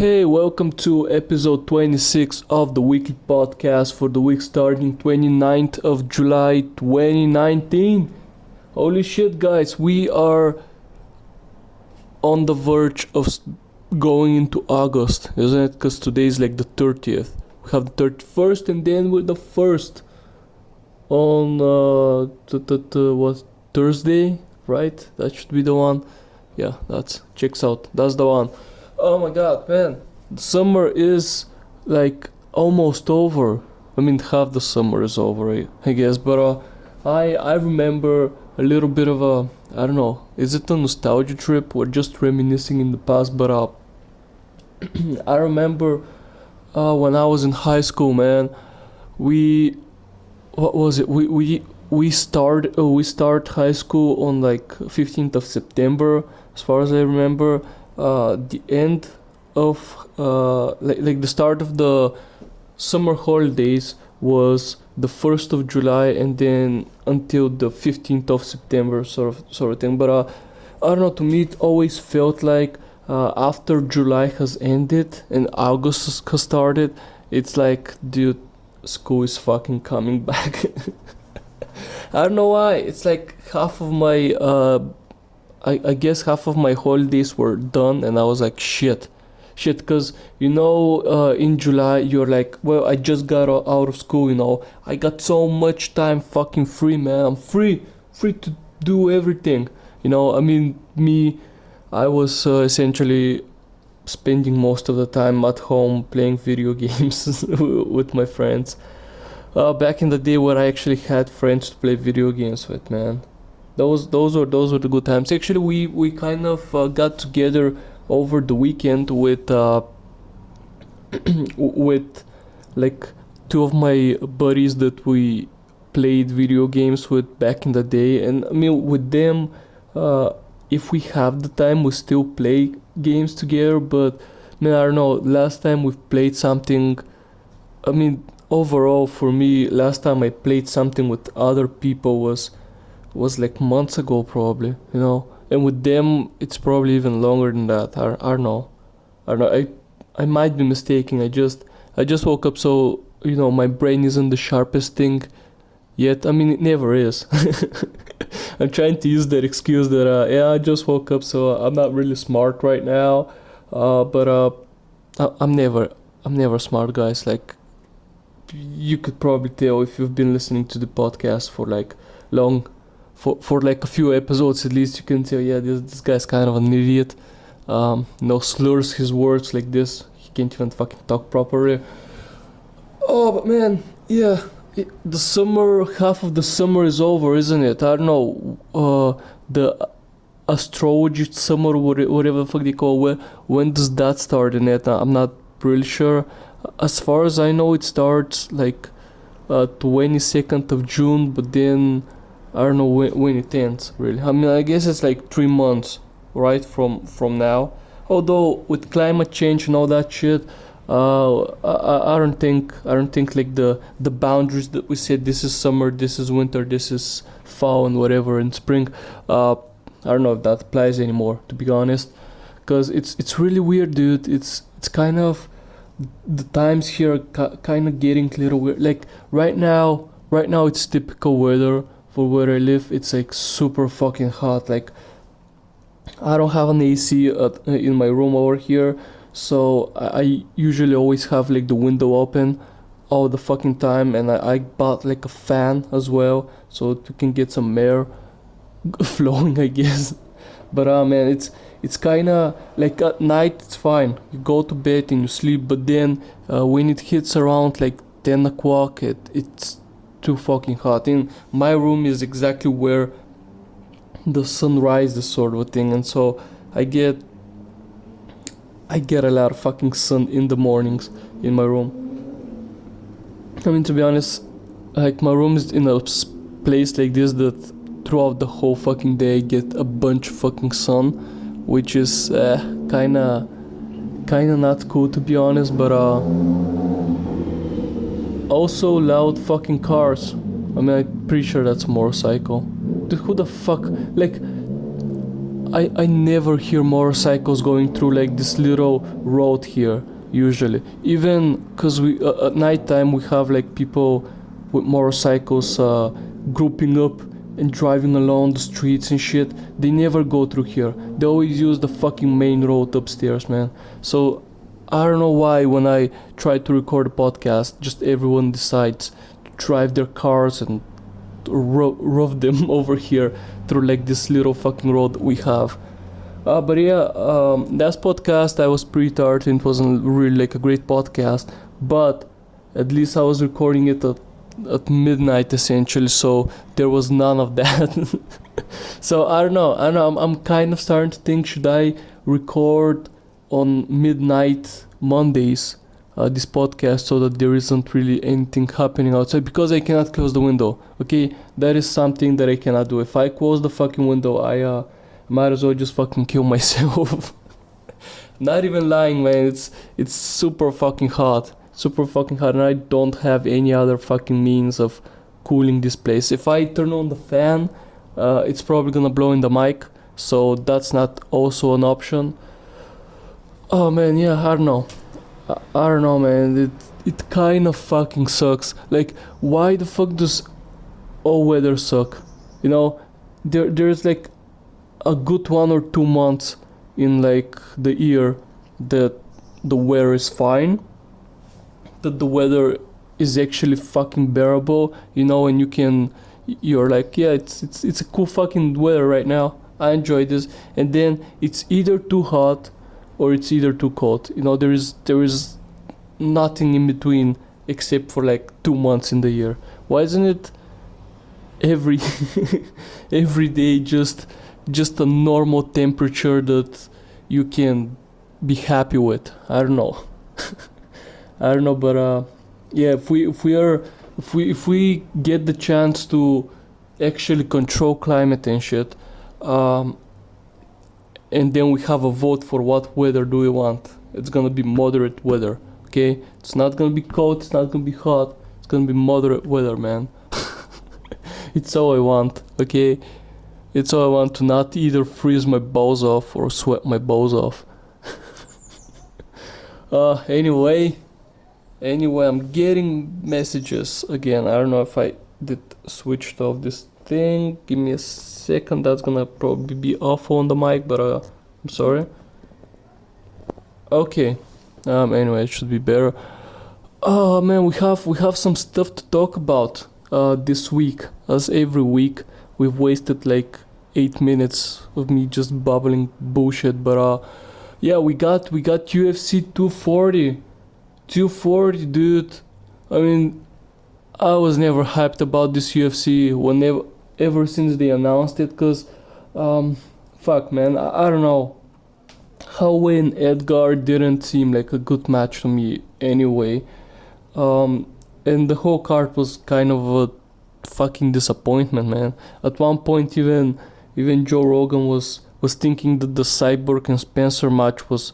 Hey, welcome to episode 26 of the weekly podcast for the week starting 29th of July 2019. Holy shit, guys, we are on the verge of going into August, isn't it? Because today is like the 30th. We have the 31st and then with the 1st on what, Thursday, right? That should be the one. Yeah, that's checks out. That's the one. Oh my god, man. The summer is like almost over. I mean, half the summer is over, I guess. But I remember a little bit of a, I don't know, is it a nostalgia trip? We're just reminiscing in the past, but I remember when I was in high school, man. What was it? We start high school on like 15th of September, as far as I remember. The end of like the start of the summer holidays was the 1st of July and then until the 15th of September sort of thing. But I don't know, to me it always felt like after July has ended and August has started, it's like, dude, school is fucking coming back. I don't know why. It's like half of my I guess half of my holidays were done and I was like, shit, because in July you're like, well, I just got out of school, I got so much time fucking free, man. I'm free to do everything. I mean, I was essentially spending most of the time at home playing video games with my friends. Back in the day where I actually had friends to play video games with, man. Those were the good times. Actually, we kind of got together over the weekend with with like two of my buddies that we played video games with back in the day. And I mean, with them, if we have the time, we still play games together. But man, I don't know. Last time we played something. I mean, overall for me, last time I played something with other people was like months ago, probably, and with them it's probably even longer than that. I don't know. I might be mistaken. I just woke up, so my brain isn't the sharpest thing yet. I mean, it never is. I'm trying to use that excuse that I just woke up, so I'm not really smart right now. But I'm never smart, guys. Like, you could probably tell if you've been listening to the podcast for like long. For like a few episodes at least, you can tell, yeah, this guy's kind of an idiot. Slurs his words like this. He can't even fucking talk properly. Oh, but man, yeah, the summer, half of the summer is over, isn't it? I don't know, the astrology summer, whatever the fuck they call it, when does that start in it? I'm not really sure. As far as I know, it starts like 22nd of June, but then I don't know when it ends, really. I mean, I guess it's like 3 months, right, from now. Although with climate change and all that shit, I don't think like the boundaries that we said, this is summer, this is winter, this is fall and whatever, and spring. I don't know if that applies anymore, to be honest, because it's really weird, dude. It's kind of, the times here are kind of getting a little weird. Like right now it's typical weather. For where I live, it's like super fucking hot. Like, I don't have an AC in my room over here, so I usually always have like the window open all the fucking time, and I bought like a fan as well, so we can get some air flowing, I guess. But man, it's kind of like at night it's fine. You go to bed and you sleep, but then when it hits around like 10 o'clock, it's too fucking hot. In my room is exactly where the sun rises, sort of a thing, and so I get a lot of fucking sun in the mornings in my room. I mean, to be honest, like, my room is in a place like this that throughout the whole fucking day I get a bunch of fucking sun, which is kinda not cool, to be honest. But also loud fucking cars. I mean, I'm pretty sure that's a motorcycle. Dude, who the fuck? Like, I never hear motorcycles going through like this little road here usually. Even because we at nighttime we have like people with motorcycles grouping up and driving along the streets and shit. They never go through here. They always use the fucking main road upstairs, man. So I don't know why when I try to record a podcast, just everyone decides to drive their cars and rough them over here through like this little fucking road that we have. But yeah, last podcast I was pretty tired and it wasn't really like a great podcast, but at least I was recording it at midnight essentially, so there was none of that. So I don't know, I'm kind of starting to think, should I record on midnight Mondays this podcast so that there isn't really anything happening outside, because I cannot close the window. Okay, that is something that I cannot do. If I close the fucking window, I might as well just fucking kill myself. Not even lying, man. It's super fucking hot, and I don't have any other fucking means of cooling this place. If I turn on the fan, it's probably gonna blow in the mic, so that's not also an option. Oh man, yeah, I don't know, man. It kind of fucking sucks. Like, why the fuck does all weather suck? You know, there's like a good 1 or 2 months in like the year that the weather is fine, that the weather is actually fucking bearable, you know, and you're like, yeah, it's a cool fucking weather right now, I enjoy this. And then it's either too hot or it's either too cold, you know. There is nothing in between except for like 2 months in the year. Why isn't it every every day just a normal temperature that you can be happy with? I don't know. But yeah, if we get the chance to actually control climate and shit, and then we have a vote for what weather do we want. It's gonna be moderate weather, okay? It's not gonna be cold, it's not gonna be hot, it's gonna be moderate weather, man. It's all I want, okay? It's all I want, to not either freeze my balls off or sweat my balls off. Anyway, I'm getting messages again. I don't know if I did switched off this thing. Give me a second. That's gonna probably be awful on the mic, but I'm sorry. Okay. Anyway, it should be better. Oh man, we have some stuff to talk about this week. As every week, we've wasted like 8 minutes of me just babbling bullshit. But yeah, we got UFC 240, dude. I mean, I was never hyped about this UFC ever since they announced it, cause fuck, man, I don't know. Holloway and Edgar didn't seem like a good match to me anyway. And the whole card was kind of a fucking disappointment, man. At one point, even Joe Rogan was thinking that the Cyborg and Spencer match was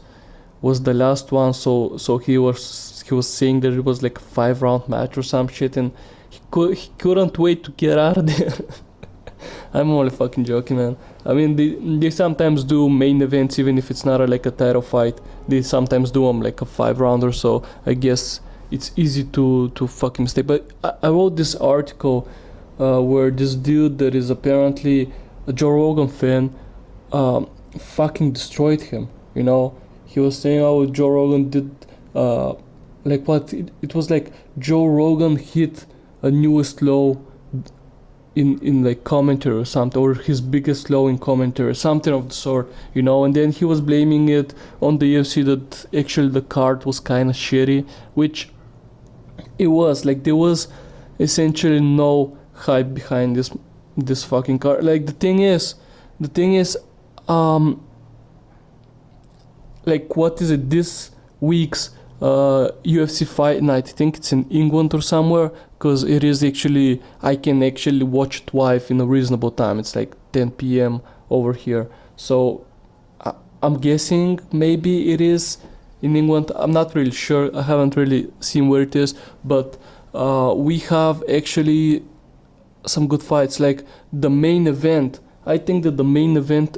the last one, so he was saying that it was like a 5-round match or some shit, and he couldn't wait to get out of there. I'm only fucking joking, man. I mean, they sometimes do main events even if it's not like a title fight. They sometimes do them like a 5-rounder, so I guess it's easy to fucking mistake. But I wrote this article where this dude that is apparently a Joe Rogan fan fucking destroyed him, you know. He was saying how Joe Rogan did like what it was like Joe Rogan hit a newest low in like commentary or something, or his biggest low in commentary, something of the sort, you know. And then he was blaming it on the UFC that actually the card was kind of shitty, which it was. Like, there was essentially no hype behind this fucking card. Like, the thing is like, what is it, this week's UFC fight night, I think it's in England or somewhere, because it is actually, I can actually watch it live in a reasonable time. It's like 10 p.m. over here, so I'm guessing maybe it is in England. I'm not really sure, I haven't really seen where it is, but we have actually some good fights. Like the main event, I think that the main event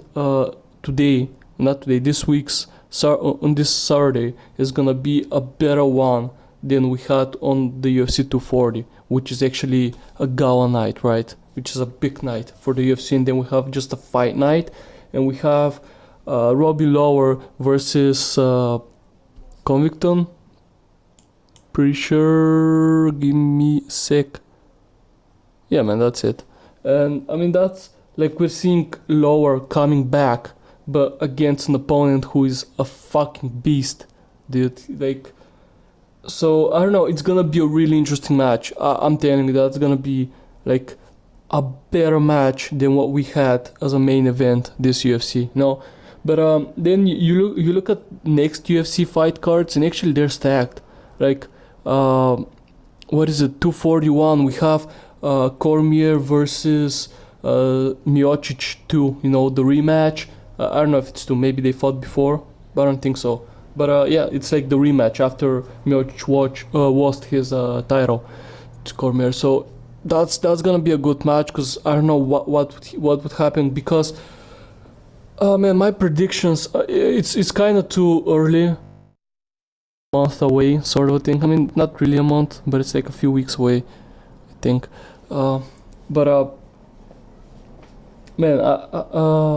today, not today, this week's on this Saturday is gonna be a better one than we had on the UFC 240, which is actually a gala night, right? Which is a big night for the UFC, and then we have just a fight night, and we have Robbie Lawler versus Covington. Pretty sure. Give me a sec. Yeah, man, that's it. And I mean, that's like we're seeing Lawler coming back, but against an opponent who is a fucking beast, dude. Like, so I don't know. It's gonna be a really interesting match. I'm telling you, that's gonna be like a better match than what we had as a main event this UFC. No, but then you look at next UFC fight cards, and actually they're stacked. Like, what is it? 241. We have Cormier versus Miocic 2. You know, the rematch. I don't know if it's 2. Maybe they fought before, but I don't think so. But yeah, it's like the rematch after Miocic lost his title to Cormier. So that's gonna be a good match, because I don't know what would happen, because man, my predictions, it's kind of too early, month away sort of a thing. I mean, not really a month, but it's like a few weeks away, I think. But man,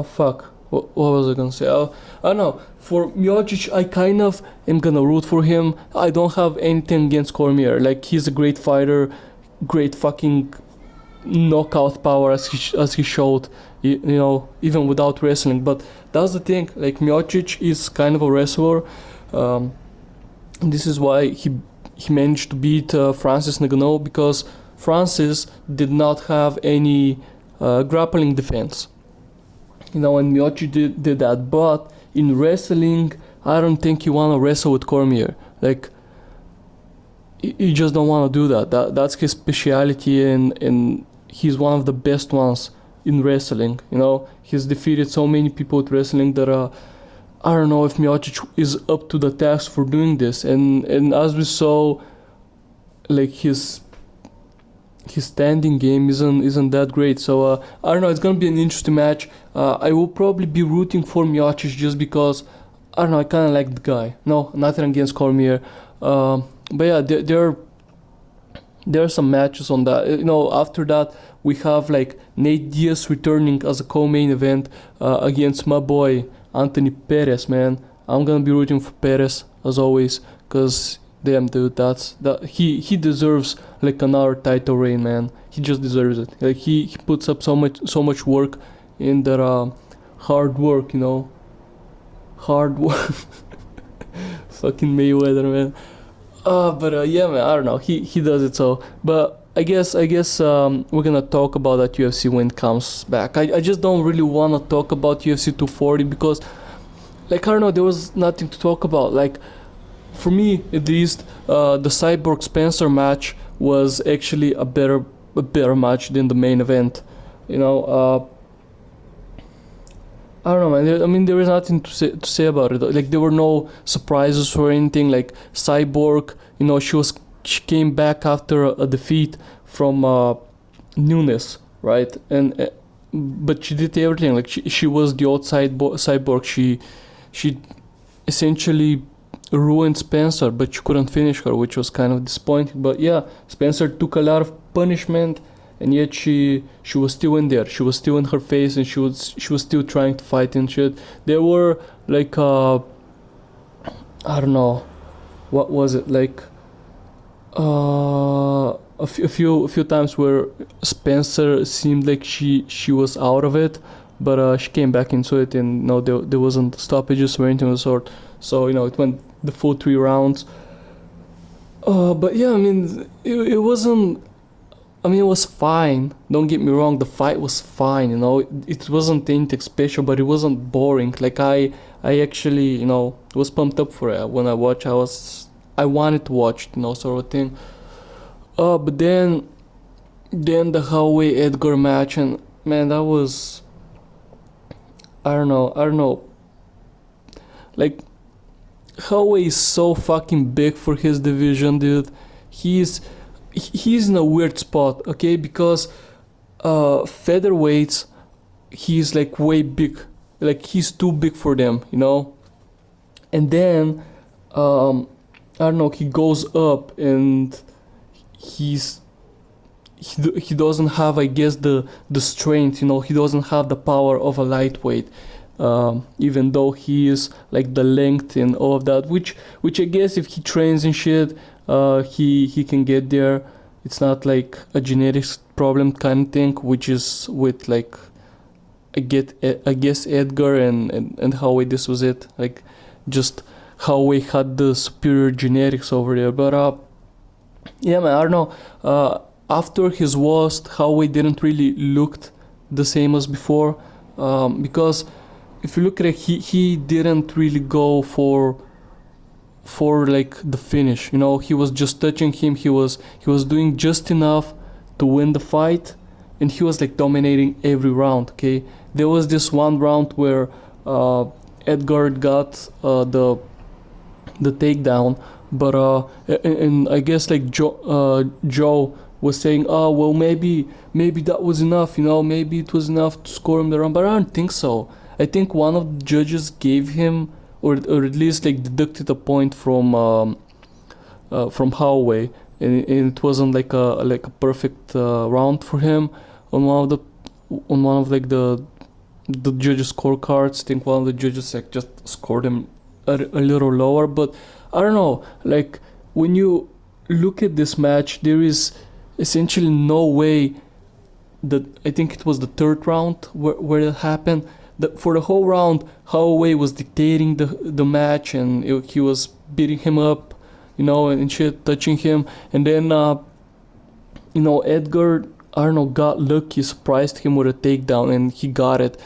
fuck, what was I gonna say? I don't know. For Miocic, I kind of am gonna root for him. I don't have anything against Cormier. Like, he's a great fighter, great fucking knockout power as he showed, you know, even without wrestling. But that's the thing, like, Miocic is kind of a wrestler. This is why he managed to beat Francis Ngannou, because Francis did not have any grappling defense, you know, and Miocic did that. But in wrestling, I don't think you want to wrestle with Cormier. Like, you just don't want to do that. That's his specialty, and he's one of the best ones in wrestling. You know, he's defeated so many people with wrestling that I don't know if Miocic is up to the task for doing this. And as we saw, like, his standing game isn't that great. So I don't know. It's gonna be an interesting match. I will probably be rooting for Miocic just because, I don't know, I kind of like the guy. No, nothing against Cormier. But yeah, there are some matches on that. You know, after that we have like Nate Diaz returning as a co-main event against my boy Anthony Perez. Man, I'm gonna be rooting for Perez as always, cause damn, dude, he deserves like another title reign, man. He just deserves it. Like, he puts up so much work in that hard work, you know. Hard work. Fucking Mayweather, man. But yeah, man, I don't know. He does it so. But I guess we're gonna talk about that UFC when it comes back. I just don't really wanna talk about UFC 240 because, like, I don't know, there was nothing to talk about. Like, for me at least, the Cyborg Spencer match was actually a better match than the main event. You know, I don't know, man. I mean, there is nothing to say about it. Like, there were no surprises or anything. Like, Cyborg, you know, she came back after a defeat from Nunes, right? And but she did everything. Like, she was the outside Cyborg. She essentially ruined Spencer, but she couldn't finish her, which was kind of disappointing. But yeah, Spencer took a lot of punishment, and yet she was still in there. She was still in her face, and she was still trying to fight and shit. There were like I don't know, what was it, like a few times where Spencer seemed like she was out of it, but she came back into it, and no, there wasn't stoppages or anything of the sort. So, you know, it went the full 3 rounds. But yeah, I mean, it wasn't. I mean, it was fine. Don't get me wrong, the fight was fine. You know, it wasn't anything special, but it wasn't boring. Like, I actually, you know, was pumped up for it when I watched. I wanted to watch, you know, sort of thing. But then the Holloway Edgar match, and man, that was. I don't know. Like, Holloway is so fucking big for his division, dude. He's in a weird spot, okay? Because featherweights, he's like way big. like he's too big for them, you know. And then I don't know, he goes up and he's he doesn't have, I guess, the strength, you know. He doesn't have the power of a lightweight, even though he is like the length and all of that, which I guess if he trains and shit, he can get there. It's not like a genetics problem kind of thing, which is with like I guess Edgar and Howie. This was it, like just Howie had the superior genetics over there. But yeah, man, I don't know. After his loss, Howie didn't really looked the same as before, because if you look at it, he didn't really go for like the finish, you know. He was just touching him. He was doing just enough to win the fight, and he was like dominating every round. Okay, there was this one round where Edgar got the takedown, but and I guess like Joe was saying, oh well, maybe that was enough, you know, maybe it was enough to score him the round, but I don't think so. I think one of the judges gave him, or at least like deducted a point from Holloway, and it wasn't like a perfect round for him on one of like the judges' scorecards. I think one of the judges like just scored him a little lower, but I don't know. Like when you look at this match, there is essentially no way that, I think it was the third round where it happened. For the whole round, Holloway was dictating the match, and he was beating him up, you know, and shit, touching him. And then, you know, Edgar, I don't know, got lucky, surprised him with a takedown, and he got it.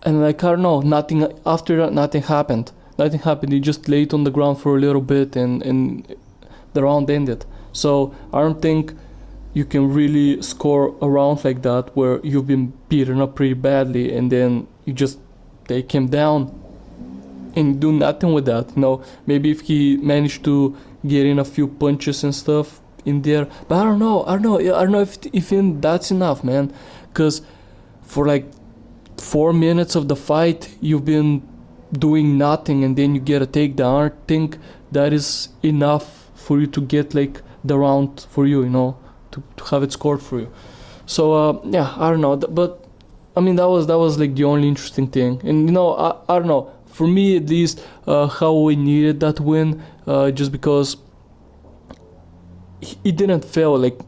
And like, I don't know, nothing after that, nothing happened. Nothing happened. He just laid on the ground for a little bit, and the round ended. So I don't think you can really score a round like that where you've been beaten up pretty badly and then you just take him down and do nothing with that. You know, maybe if he managed to get in a few punches and stuff in there, but I don't know if even that's enough, man. Because for like 4 minutes of the fight, you've been doing nothing, and then you get a takedown. I think that is enough for you to get like the round for you, you know, to have it scored for you. So yeah, I don't know, but I mean that was like the only interesting thing. And you know, I don't know, for me at least, how we needed that win, just because he didn't fail like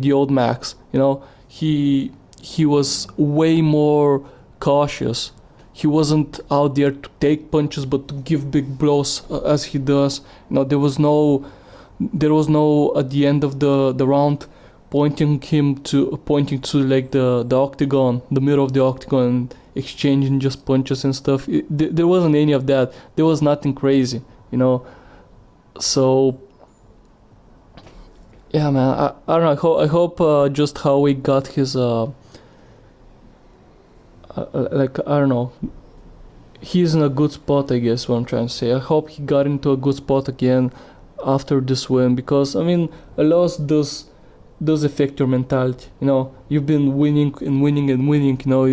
the old Max, you know. He was way more cautious. He wasn't out there to take punches but to give big blows, as he does. You know, there was no at the end of the round pointing to like the octagon, the middle of the octagon, and exchanging just punches and stuff. There wasn't any of that. There was nothing crazy, you know. So yeah, man, I don't know. I hope just how he got his like, I don't know, he's in a good spot, I guess what I'm trying to say. I hope he got into a good spot again after this win, because I mean, a loss does affect your mentality, you know. You've been winning and winning and winning, you know.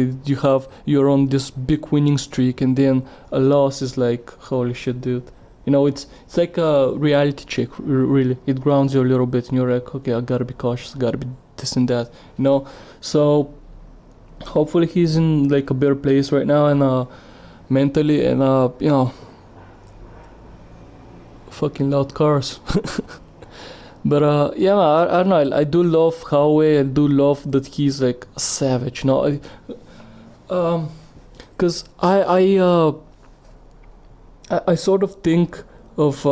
You're on this big winning streak, and then a loss is like, holy shit, dude, you know. It's like a reality check, really. It grounds you a little bit, and you're like, okay, I gotta be cautious, I gotta be this and that, you know. So hopefully he's in like a better place right now, and mentally, and you know, fucking loud cars. But yeah, I don't know, I do love Howie. I do love that he's like a savage, you know. Cause I sort of think of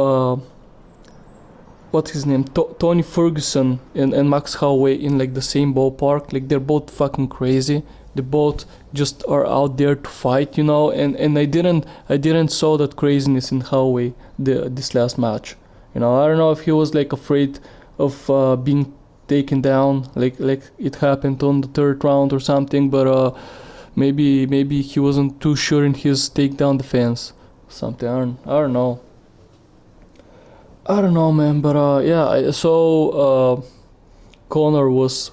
what's his name, Tony Ferguson and Max Holloway in like the same ballpark. Like, they're both fucking crazy. They both just are out there to fight, you know. And I didn't saw that craziness in Holloway this last match. You know, I don't know if he was like afraid of being taken down, like it happened on the third round or something. But maybe he wasn't too sure in his takedown defense. Something, I don't know. I don't know, man. But yeah, I saw Connor was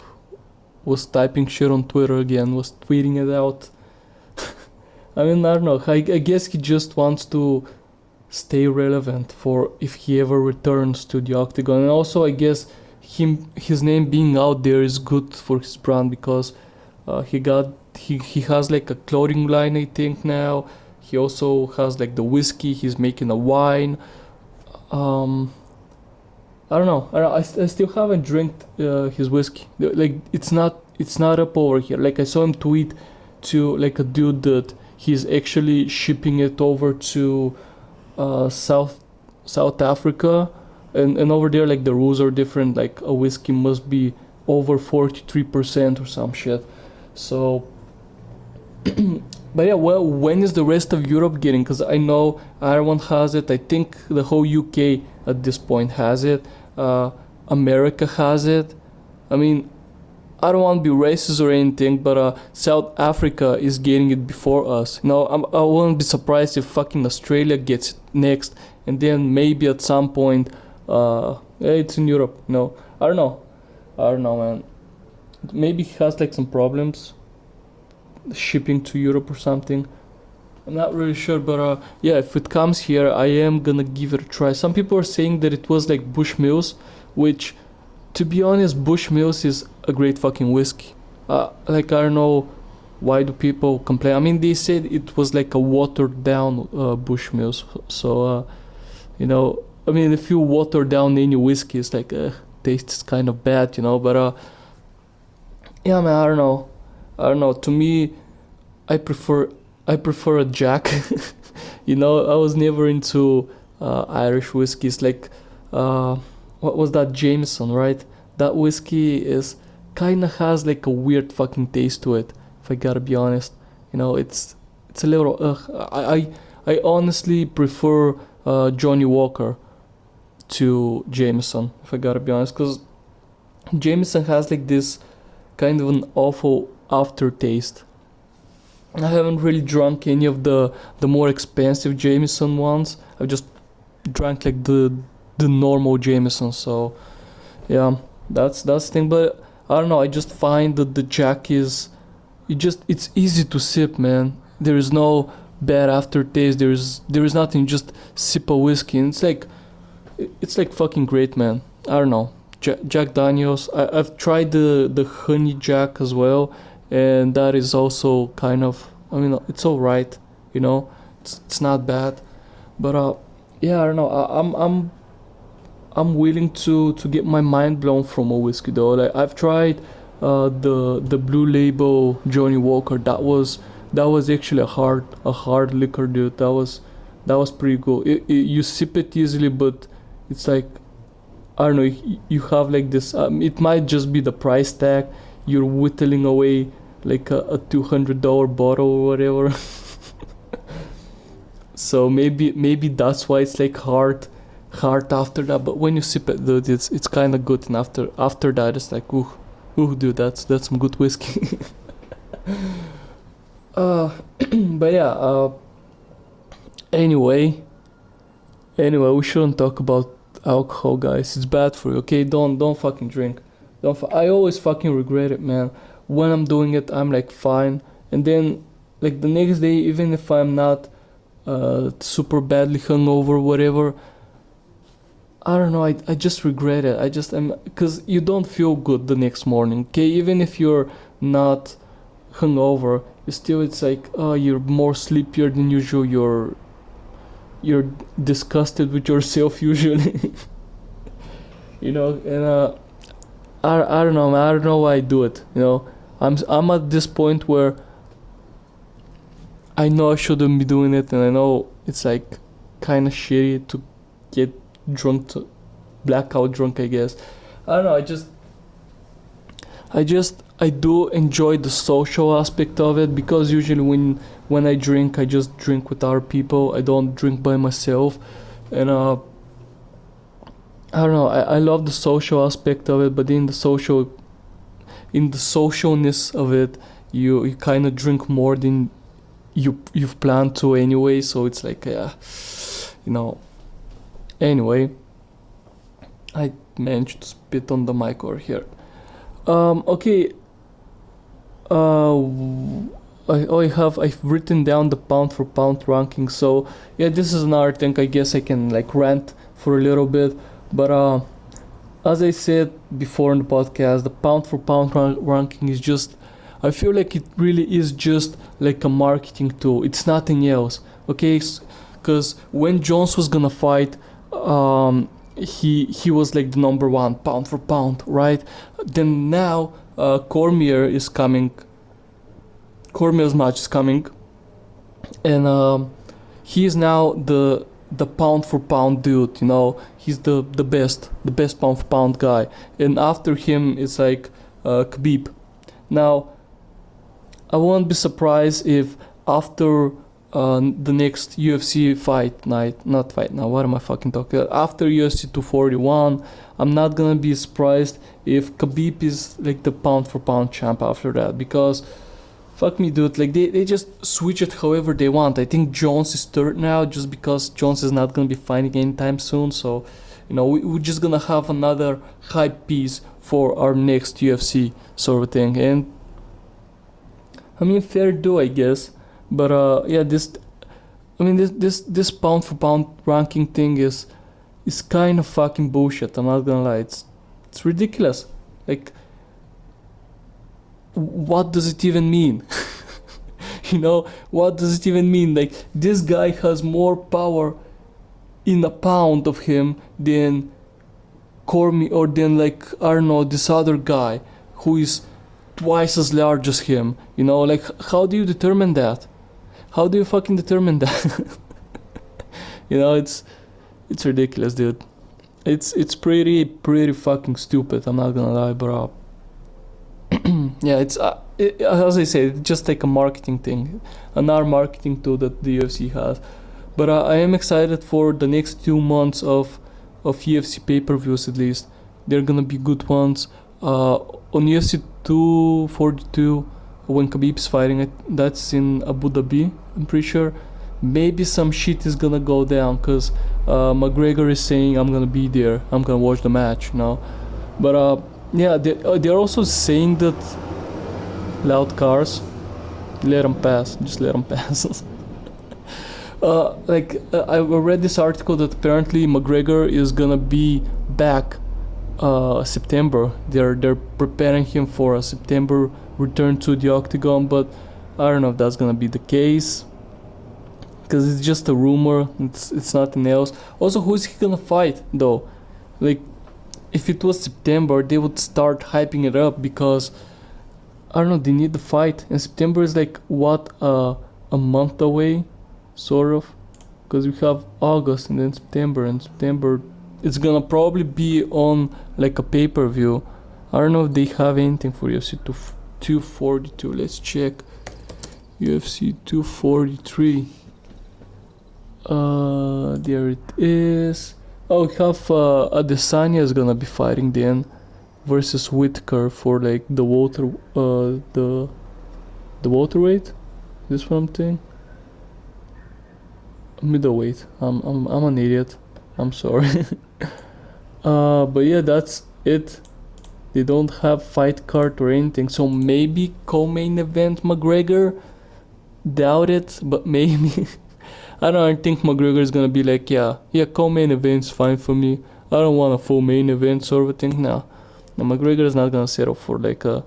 typing shit on Twitter again, was tweeting it out. I mean, I don't know. I guess he just wants to stay relevant for if he ever returns to the octagon. And also, I guess his name being out there is good for his brand because he has like a clothing line, I think now. He also has like the whiskey. He's making a wine. Um, I don't know. I still haven't drank his whiskey. Like it's not up over here. Like I saw him tweet to like a dude that he's actually shipping it over to South Africa, and over there like the rules are different. Like a whiskey must be over 43% or some shit. So, but yeah, well, when is the rest of Europe getting? Because I know Ireland has it. I think the whole UK at this point has it. America has it. I mean, I don't want to be racist or anything, but South Africa is getting it before us. No, I wouldn't be surprised if fucking Australia gets it next, and then maybe at some point, it's in Europe. No, I don't know. I don't know, man. Maybe he has like some problems shipping to Europe or something. I'm not really sure, but yeah, if it comes here, I am gonna give it a try. Some people are saying that it was like Bushmills, which, to be honest, Bushmills is a great fucking whiskey. Like I don't know why do people complain. I mean, they said it was like a watered down Bushmills. So I mean, if you water down any whiskey, it's like tastes kind of bad, But yeah, man, I don't know. I don't know. To me, I prefer a Jack. I was never into Irish whiskeys. Like, what was that, Jameson, right? That whiskey is kind of has like a weird fucking taste to it. If I gotta be honest, it's a little. I honestly prefer Johnny Walker to Jameson. If I gotta be honest, because Jameson has like this kind of an awful aftertaste. I haven't really drunk any of the more expensive Jameson ones. I've just drank like the normal Jameson. So yeah, that's the thing. But I don't know. I just find that the Jack is it's easy to sip, man. There is no bad aftertaste. There is nothing. Just sip a whiskey, and it's like fucking great, man. I don't know. Jack Daniels. I've tried the honey Jack as well, and that is also kind of. I mean, it's all right. It's not bad, but yeah, I don't know. I'm willing to get my mind blown from a whiskey though. Like I've tried the Blue Label Johnny Walker. That was actually a hard liquor, dude. That was pretty good. You sip it easily, but it's like I don't know. You have like this. It might just be the price tag. You're whittling away like a $200 bottle or whatever. So maybe that's why it's like hard after that. But when you sip it, dude, it's kind of good. And after that, it's like ooh, dude, that's some good whiskey. But yeah. Anyway, we shouldn't talk about alcohol, guys. It's bad for you. Okay, don't fucking drink. I always fucking regret it, man. When I'm doing it, I'm like fine, and then like the next day, even if I'm not super badly hungover, whatever, I don't know. I just regret it. Because you don't feel good the next morning. Okay, even if you're not hungover, it's like you're more sleepier than usual. You're disgusted with yourself usually. And I don't know, man. I don't know why I do it. I'm at this point where I know I shouldn't be doing it, and I know it's like kind of shitty to get drunk, blackout drunk, I guess. I don't know. I do enjoy the social aspect of it, because usually when I drink, I just drink with other people. I don't drink by myself, and I don't know. I love the social aspect of it, but in the socialness of it, you kind of drink more than you've planned to anyway. So it's like Anyway, I managed to spit on the mic over here. Okay. I've written down the pound for pound ranking. So yeah, this is another thing. I guess I can like rant for a little bit, but as I said before in the podcast, the pound for pound ranking is just, I feel like it really is just like a marketing tool. It's nothing else. Okay, because when Jones was gonna fight, he was like the number one pound for pound, right? Then now Cormier is coming. Cormier's match is coming, and he is now the pound for pound dude. You know, he's the best pound for pound guy. And after him, it's like Khabib. Now, I won't be surprised if after the next UFC fight night, not fight now, what am I fucking talking? After UFC 241, I'm not gonna be surprised if Khabib is like the pound for pound champ after that, because fuck me, dude, like they just switch it however they want. I think Jones is third now just because Jones is not gonna be fighting anytime soon, so you know, we're just gonna have another hype piece for our next UFC sort of thing. And I mean, fair do, I guess. But yeah, this pound for pound ranking thing is kind of fucking bullshit. I'm not gonna lie, it's ridiculous. Like, what does it even mean? You know, what does it even mean? Like, this guy has more power in a pound of him than Cormier, or than, like, I don't know, this other guy who is twice as large as him. You know, like, how do you determine that? How do you fucking determine that? You know, it's ridiculous, dude. It's pretty fucking stupid. I'm not gonna lie, but yeah, as I said, it's just like a marketing thing, another marketing tool that the UFC has. But I am excited for the next 2 months of UFC pay-per-views. At least they're gonna be good ones. On UFC 242, when Khabib's fighting, that's in Abu Dhabi, I'm pretty sure. Maybe some shit is gonna go down, because McGregor is saying I'm gonna be there, I'm gonna watch the match, you know. But yeah, they're also saying that loud cars, let them pass, just let them pass. I read this article that apparently McGregor is gonna be back September. They're preparing him for a September return to the octagon, but I don't know if that's gonna be the case, because it's just a rumor. It's nothing else. Also, who is he gonna fight though? Like, if it was September, they would start hyping it up, because I don't know, they need the fight. And September is like what, a month away, sort of, because we have August and then September, and September it's gonna probably be on like a pay-per-view. I don't know if they have anything for UFC 242. Let's check. UFC 243. There it is. Oh, we have Adesanya is gonna be fighting then versus Whitaker for like the welterweight. This one thing. Middleweight. I'm an idiot. I'm sorry. But yeah, that's it. They don't have fight card or anything, so maybe co-main event McGregor. Doubt it, but maybe. I don't think McGregor is gonna be like, yeah, co-main event's fine for me. I don't want a full main event sort of thing. No, McGregor is not gonna settle for like a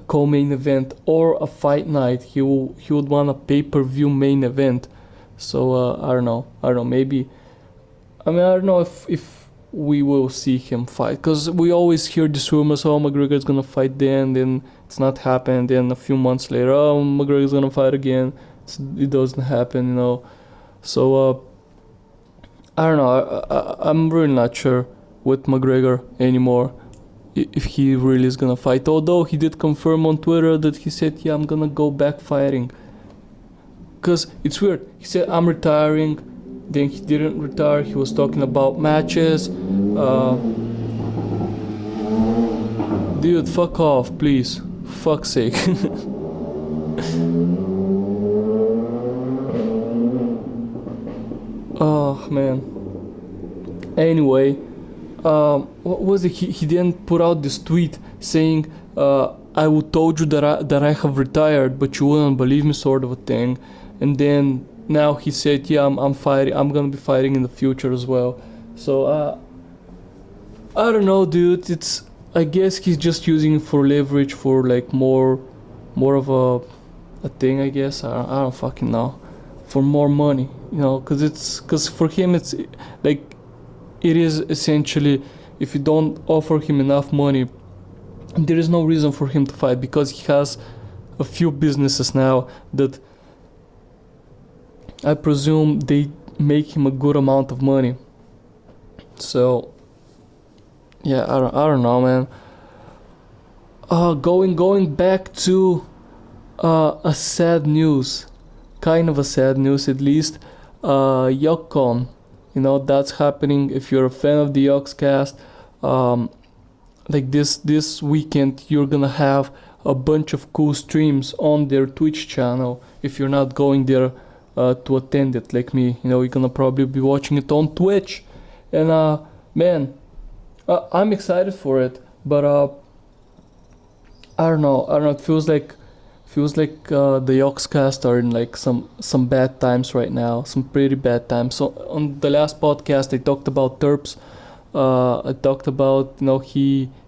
co-main event or a fight night. He would want a pay-per-view main event. So I don't know. Maybe. I mean, I don't know if we will see him fight, because we always hear these rumors. Oh, McGregor is gonna fight then it's not happening. Then a few months later, oh, McGregor is gonna fight again. It doesn't happen, you know. So I don't know. I'm really not sure with McGregor anymore, if he really is gonna fight. Although he did confirm on Twitter that he said, yeah, I'm gonna go back fighting. Because it's weird. He said, I'm retiring. Then he didn't retire. He was talking about matches. Dude, fuck off, please. Fuck's sake. Oh, man. Anyway, what was it? He didn't put out this tweet saying, I would told you that I have retired, but you wouldn't believe me, sort of a thing. And then now he said, yeah, I'm fighting. I'm gonna be fighting in the future as well. So I don't know, dude. I guess he's just using it for leverage, for like more of a thing. I guess I don't fucking know, for more money, because for him it's like it is essentially, if you don't offer him enough money, there is no reason for him to fight, because he has a few businesses now that I presume they make him a good amount of money. So yeah, I don't know, man. Going back to a sad news, kind of a sad news at least. YOGCON, that's happening. If you're a fan of the YOGCast, like this weekend you're gonna have a bunch of cool streams on their Twitch channel. If you're not going there to attend it like me, you're gonna probably be watching it on Twitch. And man, I'm excited for it, but I don't know. It feels like the YOGCast are in like some bad times right now, some pretty bad times. So on the last podcast, I talked about Terps. I talked about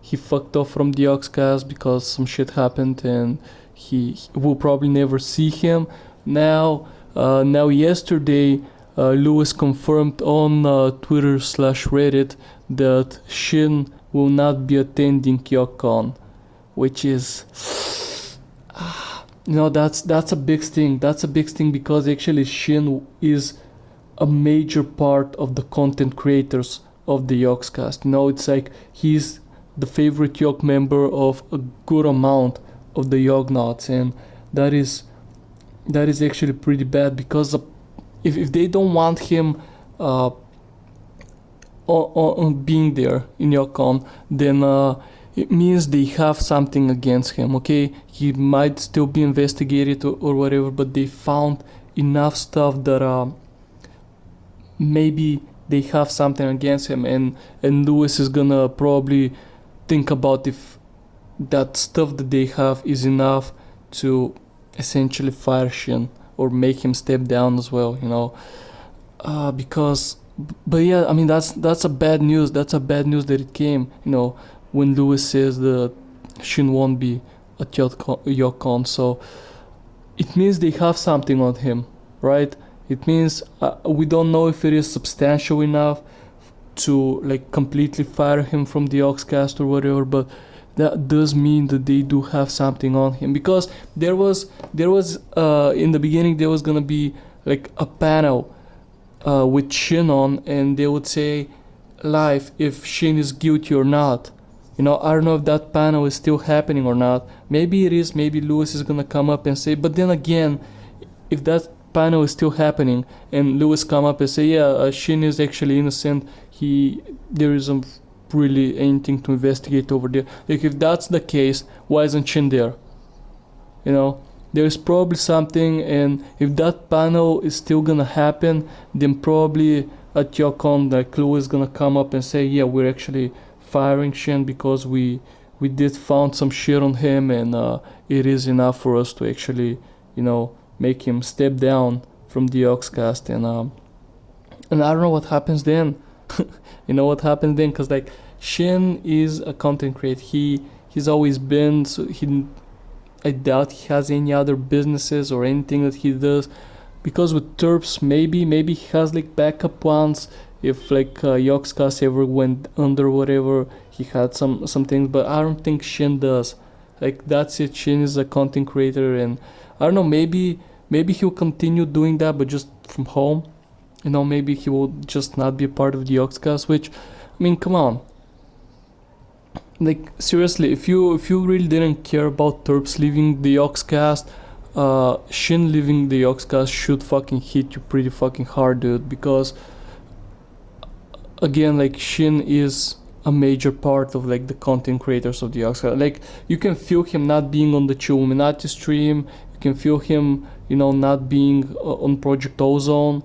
he fucked off from the YOGCast because some shit happened, and he will probably never see him. Now yesterday, Lewis confirmed on Twitter/Reddit that SJIN will not be attending YOGCON, which is that's a big thing. That's a big thing, because actually SJIN is a major part of the content creators of the YOGCast. It's like he's the favorite YOG member of a good amount of the YOGnauts, and that is actually pretty bad, because if they don't want him on being there in YOGCON, then it means they have something against him. Okay, he might still be investigated or whatever, but they found enough stuff that maybe they have something against him, and Lewis is gonna probably think about if that stuff that they have is enough to essentially fire SJIN or make him step down as well, but yeah, I mean that's a bad news. That's a bad news that it came, when Lewis says that SJIN won't be at YOGCON. So it means they have something on him, right? It means we don't know if it is substantial enough to like completely fire him from the YOGCast or whatever, but that does mean that they do have something on him, because there was in the beginning there was gonna be like a panel with SJIN on, and they would say live if SJIN is guilty or not. I don't know if that panel is still happening or not. Maybe it is. Maybe Lewis is gonna come up and say. But then again, if that panel is still happening and Lewis come up and say, yeah, SJIN is actually innocent, there isn't really anything to investigate over there. Like, if that's the case, why isn't SJIN there? There's probably something, and if that panel is still gonna happen, then probably at YOGCON, like, Lewis is gonna come up and say, yeah, we're actually firing SJIN because we did found some shit on him, and it is enough for us to actually make him step down from the YOGCast. And I don't know what happens then. What happens then, because like SJIN is a content creator. He's always been, so I doubt he has any other businesses or anything that he does, because with Terps maybe he has like backup plans if like YOGCast ever went under, whatever. He had some things, but I don't think SJIN does. Like, that's it. SJIN is a content creator, and I don't know, maybe he'll continue doing that, but just from home. Maybe he will just not be a part of the YOGCast, which, I mean, come on. Like, seriously, if you really didn't care about Terps leaving the YOGCast, SJIN leaving the YOGCast should fucking hit you pretty fucking hard, dude, because again, like, SJIN is a major part of like the content creators of the YOGCast. Like, you can feel him not being on the Chilluminati stream, you can feel him, not being on Project Ozone.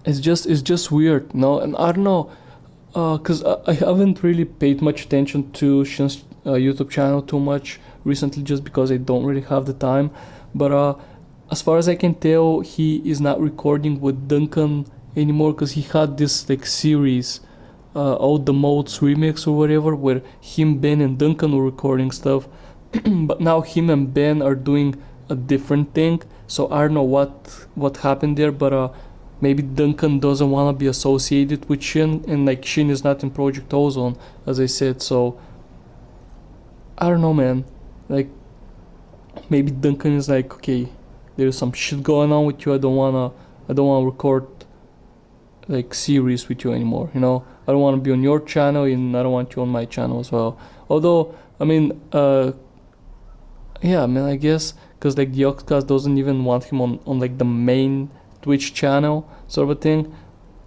It's just weird, and I don't know, because I haven't really paid much attention to YouTube channel too much recently, just because I don't really have the time. But as far as I can tell, he is not recording with Duncan anymore, because he had this like series, All the Modes remix or whatever, where him, Ben, and Duncan were recording stuff. But now him and Ben are doing a different thing. So I don't know what happened there, but maybe Duncan doesn't want to be associated with SJIN, and like SJIN is not in Project Ozone, as I said. So I don't know, man. Like, maybe Duncan is like, okay, there's some shit going on with you. I don't wanna record like series with you anymore. You know, I don't want to be on your channel, and I don't want you on my channel as well. Although, I mean, yeah, I mean, I guess because like the YOGCON doesn't even want him on like the main Twitch channel sort of a thing.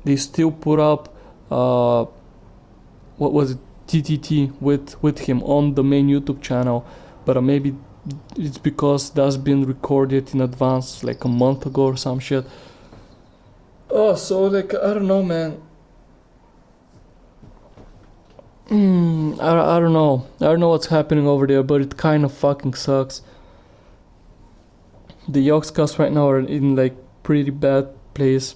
They still put up what was it, TTT with him on the main YouTube channel, but maybe it's because that's been recorded in advance like a month ago or some shit. Oh, so like I don't know, man. I don't know. I don't know what's happening over there, but it kind of fucking sucks. The YOGCON right now are in like pretty bad place,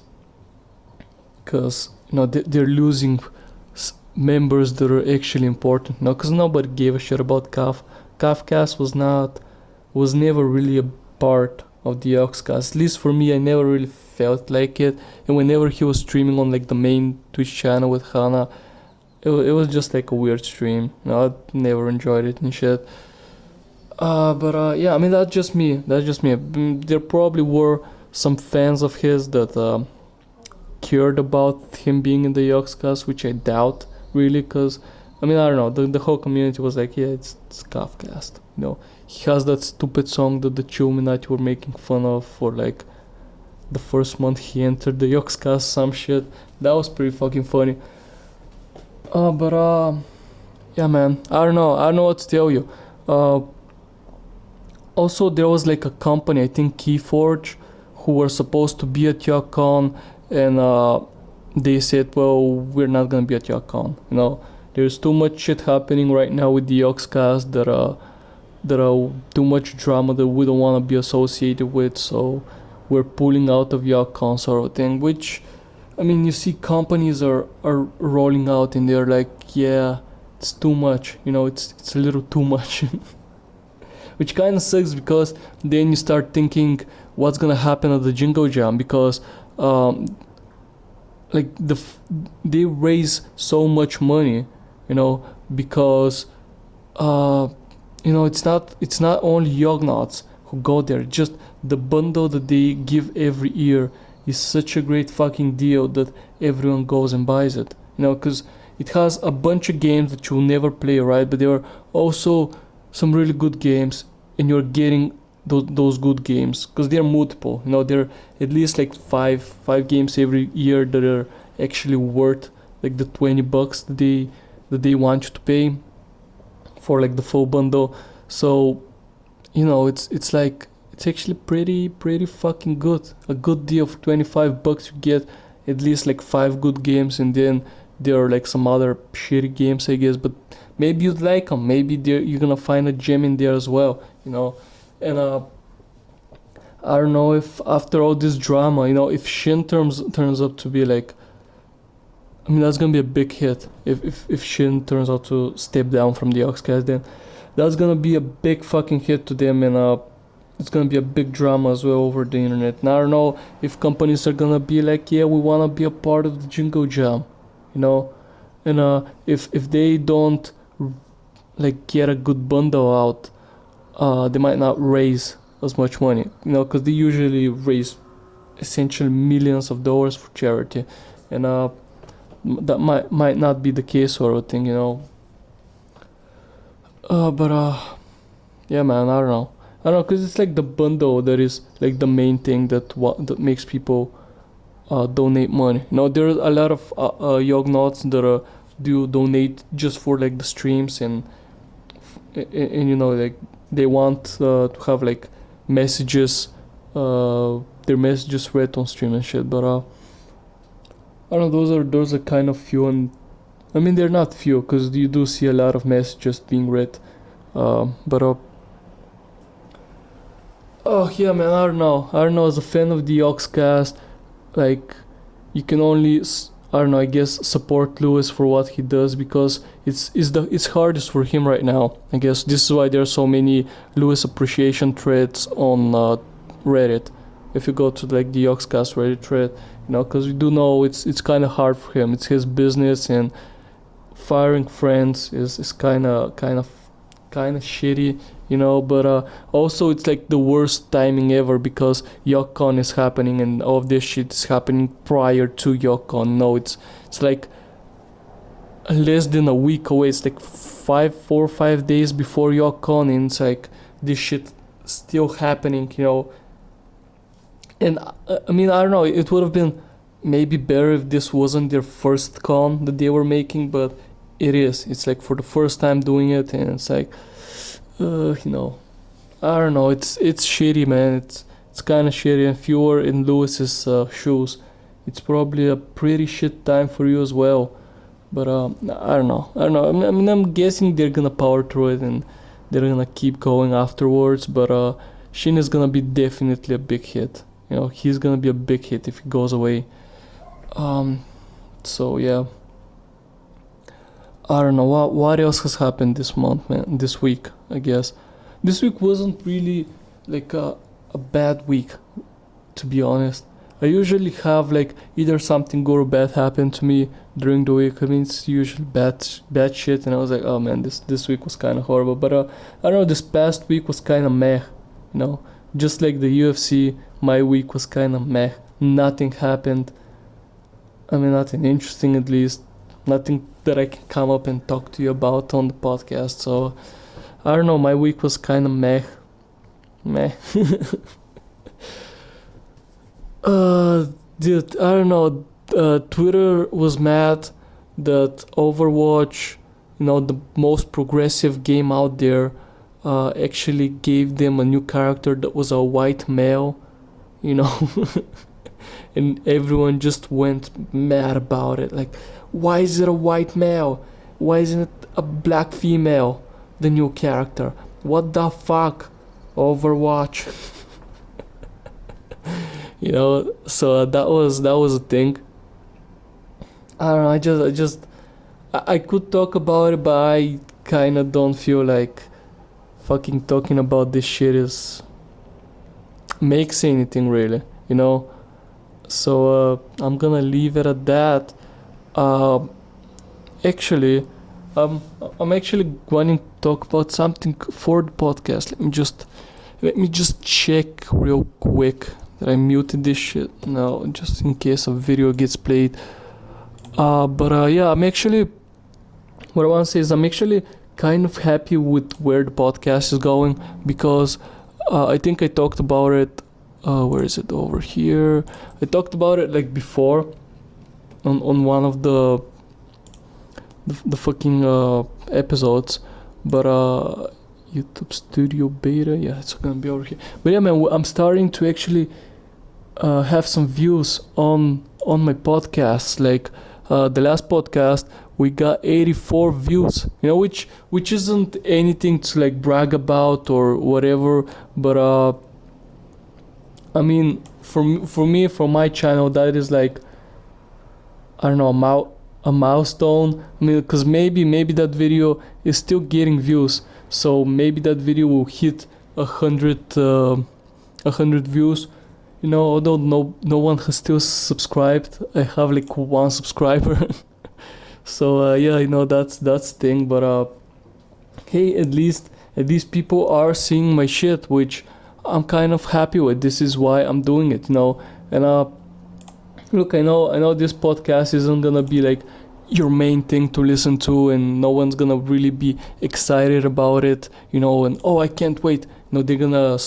because you know they're losing members that are actually important. You know, because nobody gave a shit about Kaf. Kafkas was never really a part of the YOGCON. At least for me, I never really felt like it. And whenever he was streaming on like the main Twitch channel with Hana, it was just like a weird stream. You know, I never enjoyed it and shit. But yeah, I mean, that's just me. There probably were some fans of his that cared about him being in the YOGCON, which I doubt really, because I mean, I don't know, the whole community was like, yeah, it's Kafcast. You know, he has that stupid song that the Chilluminati were making fun of for like the first month he entered the YOGCON, some shit. That was pretty fucking funny. But yeah, man, I don't know what to tell you. Also, there was like a company, I think Keyforge, who were supposed to be at YOGCON, and they said, well, we're not gonna be at YOGCON. You know, there's too much shit happening right now with the YOGCON that are too much drama that we don't want to be associated with, so we're pulling out of YOGCON sort of thing. Which, I mean, you see companies are rolling out and they're like, yeah, it's too much, you know, it's a little too much. Which kind of sucks, because then you start thinking what's gonna happen at the Jingo Jam, because like they raise so much money, you know, because you know, it's not only Yognauts who go there. Just the bundle that they give every year is such a great fucking deal that everyone goes and buys it. You know, because it has a bunch of games that you'll never play, right? But there are also some really good games, and you're getting those good games because they're multiple. You know, there are at least like five games every year that are actually worth like the $20 that they want you to pay for like the full bundle. So, you know, it's like it's actually pretty fucking good. A good deal for $25, you get at least like 5 good games, and then there are like some other shitty games, I guess, but maybe you'd like them. Maybe you're gonna find a gem in there as well, you know. And I don't know if after all this drama, you know, if SJIN turns out to be like, I mean, that's gonna be a big hit. If SJIN turns out to step down from the YOGCON, then that's gonna be a big fucking hit to them, and it's gonna be a big drama as well over the internet. And I don't know if companies are gonna be like, yeah, we wanna be a part of the Jingo Jam, you know. And if they don't like get a good bundle out, they might not raise as much money, you know, because they usually raise essentially millions of dollars for charity, and that might not be the case sort of thing, you know. But yeah, man, I don't know, because it's like the bundle that is like the main thing that makes people donate money. You know, there are a lot of Yognauts that do donate just for like the streams, and you know, like they want to have like messages, their messages read on stream and shit. But I don't know, those are kind of few and I mean, they're not few, because you do see a lot of messages being read. But oh yeah, man, I don't know. I don't know. As a fan of the YOGCast, like, you can only I don't know. I guess support Lewis for what he does, because it's hardest for him right now. I guess this is why there are so many Lewis appreciation threads on Reddit. If you go to like the YOGCast Reddit thread, because we do know it's kind of hard for him. It's his business, and firing friends is kind of shitty, but also it's like the worst timing ever, because YOGCON is happening and all of this shit is happening prior to YOGCON. No, it's like less than a week away. It's like 4 or 5 days before YOGCON, and it's like this shit still happening, and I mean, I don't know, it would have been maybe better if this wasn't their first con that they were making, but it is. It's like for the first time doing it, and it's like, I don't know. It's shitty, man. It's kind of shitty. And if you were in Lewis's shoes, it's probably a pretty shit time for you as well. But I don't know. I mean, I'm guessing they're gonna power through it and they're gonna keep going afterwards. But SJIN is gonna be definitely a big hit. He's gonna be a big hit if he goes away. So yeah. I don't know what else has happened this month, man. This week, I guess. This week wasn't really like a bad week, to be honest. I usually have like either something good or bad happen to me during the week. I mean, it's usually bad shit, and I was like, oh man, this week was kind of horrible. But I don't know, this past week was kind of meh, Just like the UFC, my week was kind of meh. Nothing happened. I mean, nothing interesting, at least. Nothing that I can come up and talk to you about on the podcast. So I don't know, my week was kind of meh. Dude, I don't know. Twitter was mad that Overwatch, the most progressive game out there, actually gave them a new character that was a white male, and everyone just went mad about it. Like, why is it a white male? Why isn't it a black female? The new character. What the fuck? Overwatch. So that was a thing. I don't know. I could talk about it, but I kind of don't feel like fucking talking about this shit makes anything really. So I'm gonna leave it at that. Actually, I'm actually going to talk about something for the podcast. Let me just check real quick that I muted this shit now, just in case a video gets played. Yeah, what I want to say is I'm actually kind of happy with where the podcast is going, because I think I talked about it. Where is it? Over here. I talked about it like before on one of the fucking episodes, but YouTube Studio Beta, yeah, it's gonna be over here. But yeah, man, I'm starting to actually have some views on my podcasts. Like the last podcast, we got 84 views, which isn't anything to like brag about or whatever, but I mean, for me, for my channel, that is like, I don't know, a milestone. I mean, because maybe that video is still getting views, so maybe that video will hit 100 views. Although no one has still subscribed. I have like 1 subscriber. So yeah, that's the thing. But hey, at least people are seeing my shit, which I'm kind of happy with. This is why I'm doing it, And look, I know this podcast isn't gonna be like your main thing to listen to, and no one's gonna really be excited about it, and I can't wait. They're gonna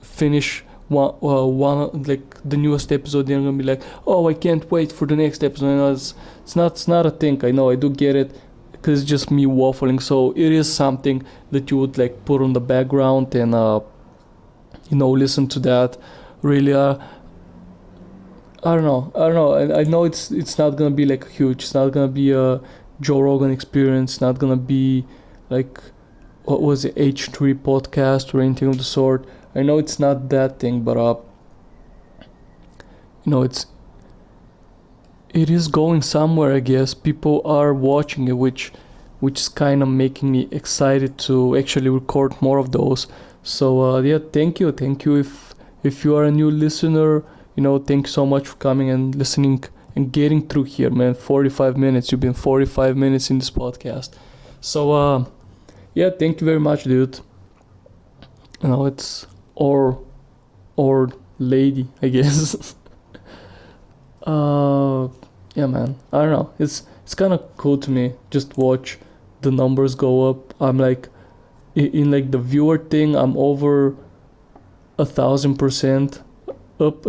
finish one like the newest episode. They're gonna be like, I can't wait for the next episode. It's not a thing. I know, I do get it, because it's just me waffling. So it is something that you would like put on the background and listen to that. Really, I don't know. I know it's not gonna be like huge. It's not gonna be Joe Rogan Experience, not gonna be like what was it, H3 podcast or anything of the sort. I know it's not that thing, but it is going somewhere, I guess. People are watching it, which is kind of making me excited to actually record more of those. So yeah, thank you if you are a new listener. Thank you so much for coming and listening and getting through here, man. 45 minutes. You've been 45 minutes in this podcast. So yeah, thank you very much, dude. It's or lady, I guess. Yeah, man. I don't know. It's kind of cool to me. Just watch the numbers go up. I'm like in like the viewer thing. I'm over 1,000% up,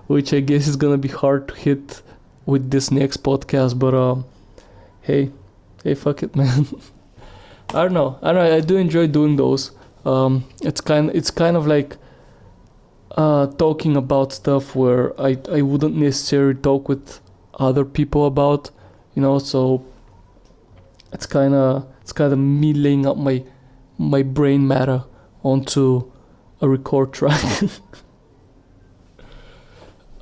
which I guess is gonna be hard to hit with this next podcast. But hey, fuck it, man. I don't know. I do enjoy doing those. It's kind of like talking about stuff where I wouldn't necessarily talk with other people about, so it's kind of me laying out my brain matter onto a record track.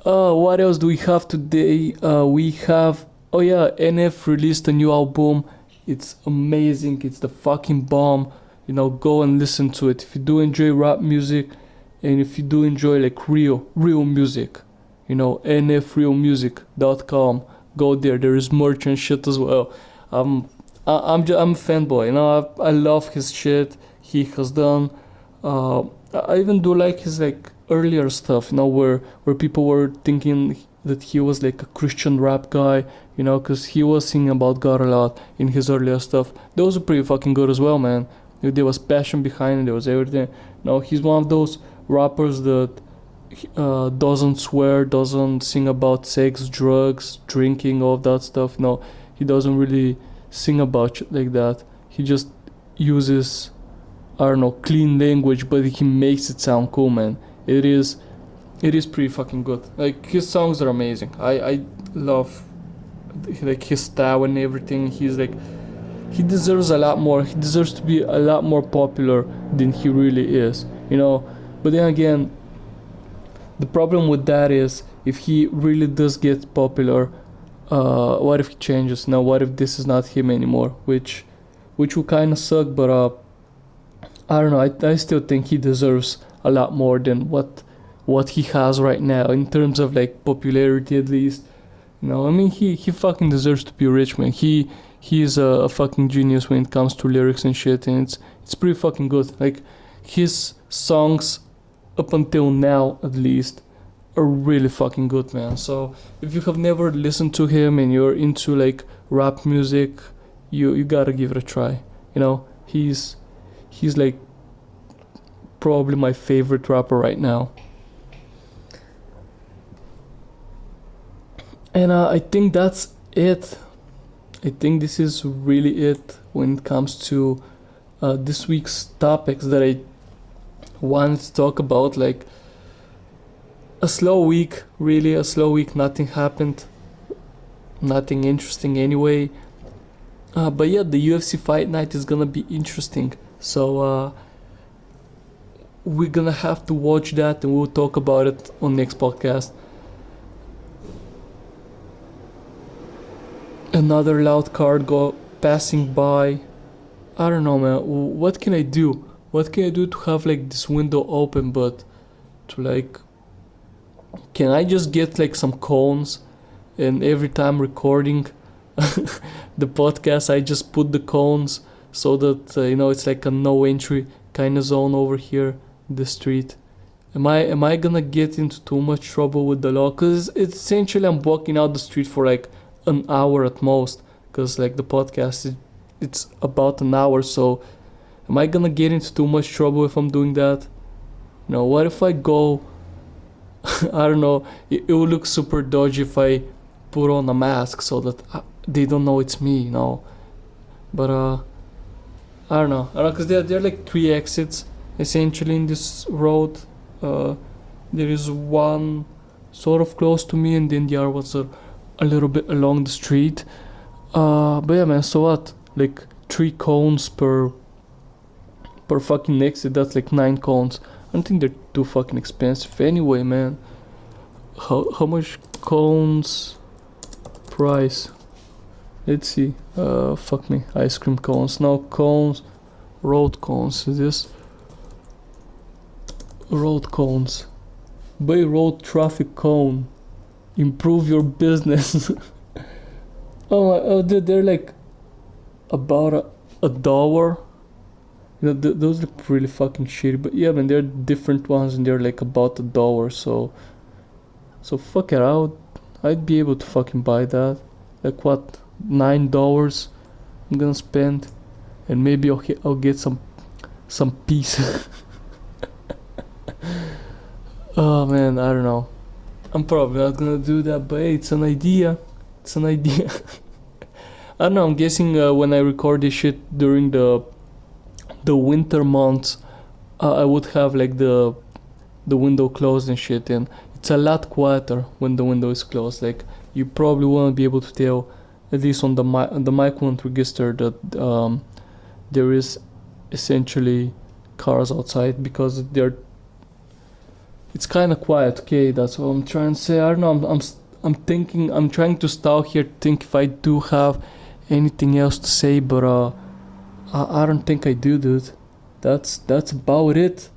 What else do we have today? We have, oh yeah, NF released a new album. It's amazing. It's the fucking bomb. Go and listen to it if you do enjoy rap music. And if you do enjoy like real music, nfrealmusic.com, go there. There is merch and shit as well. I'm a fanboy. I love his shit he has done. I even do like his like earlier stuff. Where people were thinking that he was like a Christian rap guy. Because he was singing about God a lot in his earlier stuff. Those are pretty fucking good as well, man. There was passion behind it. There was everything. He's one of those rappers that doesn't swear, doesn't sing about sex, drugs, drinking, all of that stuff. No, he doesn't really sing about shit like that. He just uses, I don't know, clean language, but he makes it sound cool, man. It is pretty fucking good. Like, his songs are amazing. I love like his style and everything. He deserves a lot more. He deserves to be a lot more popular than he really is, But then again, the problem with that is if he really does get popular, what if he changes? What if this is not him anymore? Which will kind of suck, but I don't know. I still think he deserves a lot more than what he has right now in terms of like popularity, at least. He fucking deserves to be rich, man. He is a fucking genius when it comes to lyrics and shit, and it's pretty fucking good. Like, his songs up until now, at least, are really fucking good, man. So if you have never listened to him and you're into like rap music, you gotta give it a try. He's like probably my favorite rapper right now. And I think that's it. I think this is really it when it comes to this week's topics that I wanted to talk about. Like, a slow week, really a slow week. Nothing happened, nothing interesting anyway. But yeah, the UFC fight night is gonna be interesting. So we're gonna have to watch that, and we'll talk about it on next podcast. Another loud card passing by. I don't know, man. What can I do? What can I do to have like this window open, but to like, can I just get like some cones, and every time recording the podcast I just put the cones so that it's like a no entry kind of zone over here in the street? Am I gonna get into too much trouble with the law? Because it's essentially I'm walking out the street for like an hour at most, because like the podcast it's about an hour. So am I gonna get into too much trouble if I'm doing that? What if I go I don't know, it will look super dodgy if I put on a mask so that they don't know it's me, but I don't know, because there are like 3 exits essentially in this road. There is one sort of close to me, and then the other ones are a little bit along the street. But yeah, man. So what? Like 3 cones per fucking exit. That's like 9 cones. I don't think they're too fucking expensive anyway, man. How much cones price? Let's see. Fuck me. Ice cream cones. Now cones. Road cones. Is this? Road cones. Buy road traffic cone. Improve your business. Oh, dude, they're like about a dollar. You know, those look really fucking shitty. But yeah, man, they're different ones and they're like about a dollar. So fuck it out. I'd be able to fucking buy that. Like what? $9 I'm gonna spend, and maybe I'll get some peace. Oh man, I don't know. I'm probably not gonna do that, but hey, it's an idea. It's an idea. I don't know. I'm guessing when I record this shit during the winter months, I would have like the window closed and shit, and it's a lot quieter when the window is closed. Like you probably won't be able to tell, at least on the mic won't register that there is essentially cars outside because it's kind of quiet. Okay, that's what I'm trying to say. I don't know. I'm thinking. I'm trying to stop here to think if I do have anything else to say, but I don't think I do, dude. That's about it.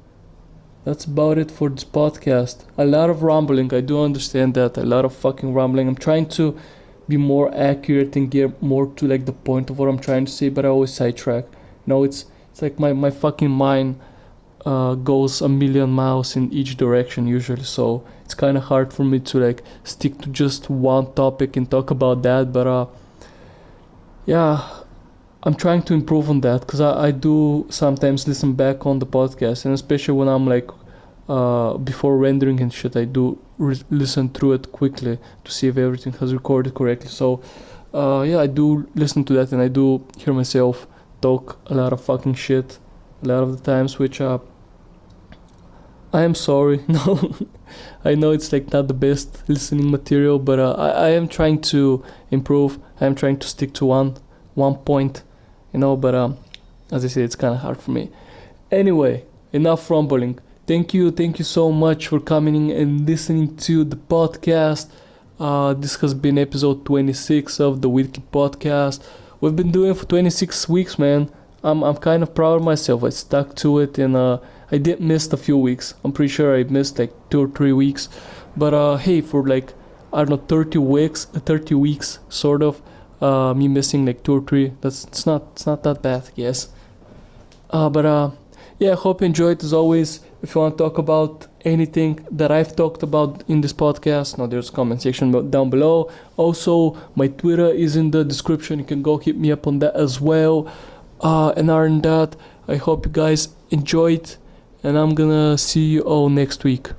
That's about it for this podcast. A lot of rambling. I do understand that. A lot of fucking rambling. I'm trying to be more accurate and get more to like the point of what I'm trying to say, but I always sidetrack. It's like my fucking mind goes a million miles in each direction usually, so it's kind of hard for me to like stick to just one topic and talk about that. But yeah, I'm trying to improve on that because I do sometimes listen back on the podcast, and especially when I'm like before rendering and shit, I do listen through it quickly to see if everything has recorded correctly. So yeah, I do listen to that, and I do hear myself talk a lot of fucking shit a lot of the times, which I am sorry. No, I know it's like not the best listening material, but I am trying to improve. I am trying to stick to one point, but as I said, it's kind of hard for me. Anyway, enough rumbling. Thank you so much for coming in and listening to the podcast. This has been episode 26 of the weekly podcast. We've been doing it for 26 weeks, man. I'm kind of proud of myself. I stuck to it, and I did miss a few weeks. I'm pretty sure I missed like 2 or 3 weeks. But hey, for like, I don't know, 30 weeks sort of, me missing like 2 or 3, it's not that bad, I guess. But yeah, I hope you enjoyed. As always, if you want to talk about anything that I've talked about in this podcast, now there's a comment section down below. Also, my Twitter is in the description. You can go hit me up on that as well. And other than that, I hope you guys enjoyed, and I'm gonna see you all next week.